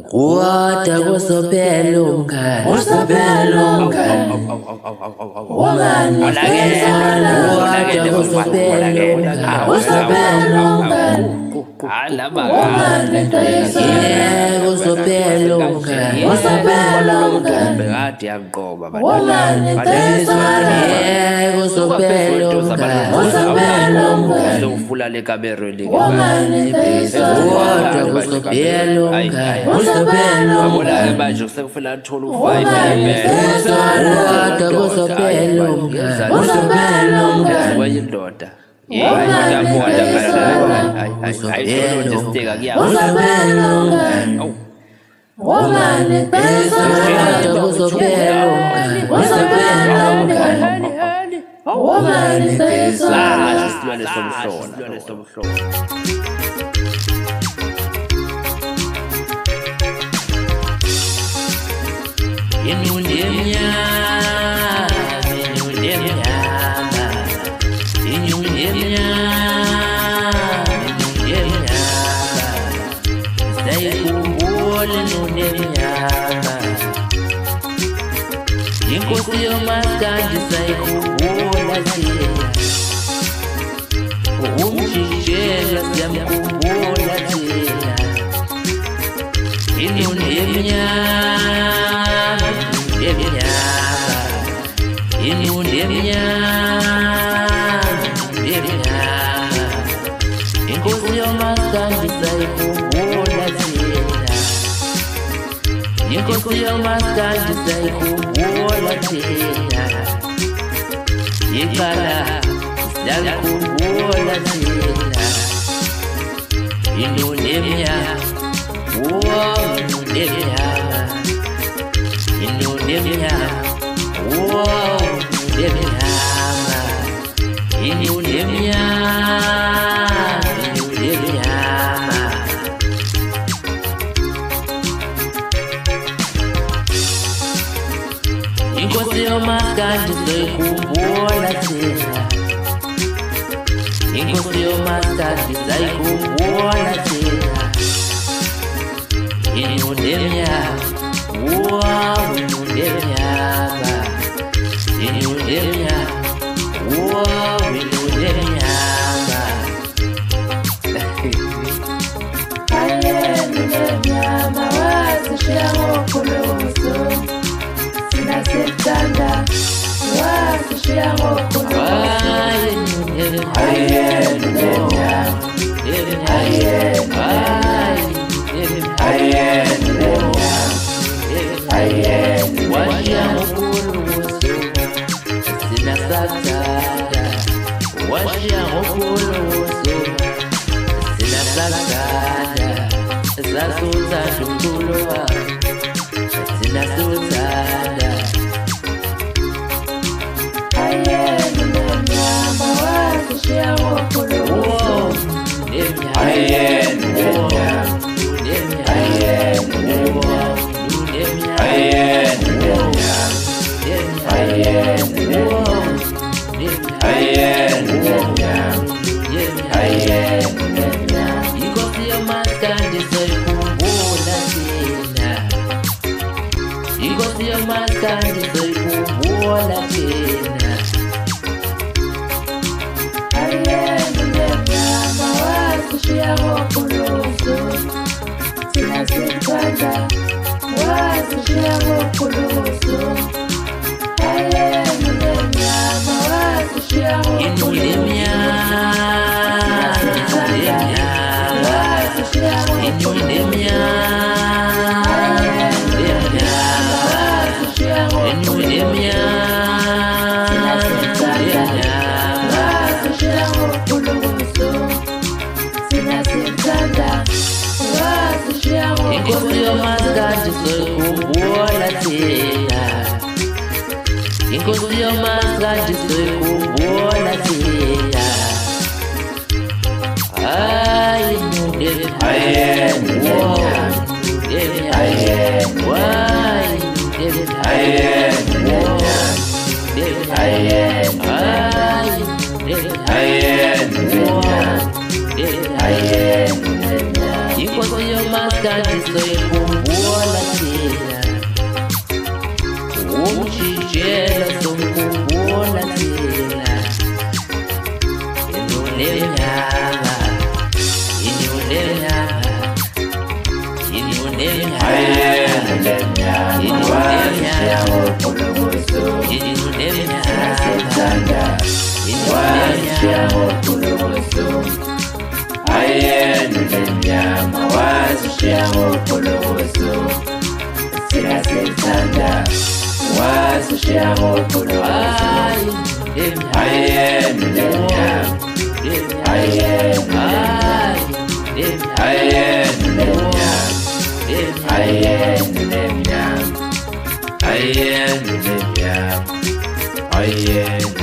Kuwada kusopela umngani, kusopela umngani. Umngani usezala, kuwada kusopela umngani, kusopela umngani. Umngani ntayisile, kusopela umngani, kusopela umngani. Bekade yamqoba Umngani ntayisile, kusopela umngani, kusopela umngani. sewufula le kamero le Umngani ntayisile, kuwada kusopela umngani, kusopela umngani. manje sekufuna athola Umngani ntayisile, kuwada kusopela umngani, kusopela umngani. wayindoda Umngani ntayisile, kusopela umngani, kusopela umngani. Umngani ntayisile. isilwane somhlolo Inyundi emnyama, inyundi emnyama, inyundi emnyama, inyundi emnyama. Sayikhumbula inyundi emnyama. Inkosi yomaskandi sayikhumbula thina. Umjijelo siyamkhumbula thina. Inyundi emnyama, inyundi emnyama, inkosi yomaskandi sayikhumbula thina. Inkosi yomaskandi sayikhumbula thina. Iqala siyakhumbula thina. Inyundi emnyama, inyundi emnyama, inyundi emnyama, inyundi emnyama, inyundi emnyama, inyundi emnyama. Inkosi yomaskandi sayikhumbula thina. Inkosi yomaskandi sayikhumbula thina. Inyundi emnyama, inyundi emnyama, inyundi emnyama, inyundi emnyama. Ayeni nemnyama wasishiya ngokuluso, sina sithanda wasishiya ngokuluso. Ayeni nemnyama, ayeni nemnyama, ayeni Washiya ngokuluso, sinasathanda. Washiya ngokuluso, sinasathanda. Sasuthanda umculo wakho, sinasuthanda. ayeni nemnyama wasishiya ngokuluso. Ayeni nemnyama, ayeni nemnyama, ayeni nemnyama, ayeni nemnyama, ayeni nemnyama, ayeni nemnyama. Inkosi yomaskandi sayikhumbula thina. Inkosi yomaskandi sayikhumbula thina. Ayeni nemnyama wasishiya ngokuluso, sina sithanda wasishiya ngokuluso. Ayeni nemnyama wasishiya Inyundi ngokuluso, emnyama, inyundi emnyama, wasishiya inyundi ngokuluso. emnyama, inyundi emnyama, Wasishiya inyundi ngokuluso, emnyama, inyundi emnyama. wasishiya ngokuluso, sina sithanda wasishiya Inkosi yomaskandi sayikhumbula thina. Inkosi yomaskandi sayikhumbula thina. Inyundi emnyama, Ayeni nemnyama, inyundi emnyama, ayeni inyundi emnyama, ayeni nemnyama, ayeni ayeni nemnyama, ayeni nemnyama. Inkosi yomaskandi namhlanje soyikhumbula thina umjijelo somkhumbula thina inulemnyama inulemnyama inulemnyama wazishiya ngokulubuso sinasithanda wazishiya ngokulubuso ayenulemnyama wazishiya ngokulubuso sinasithanda wazishiya ngokulubuso ayenulemnyama I am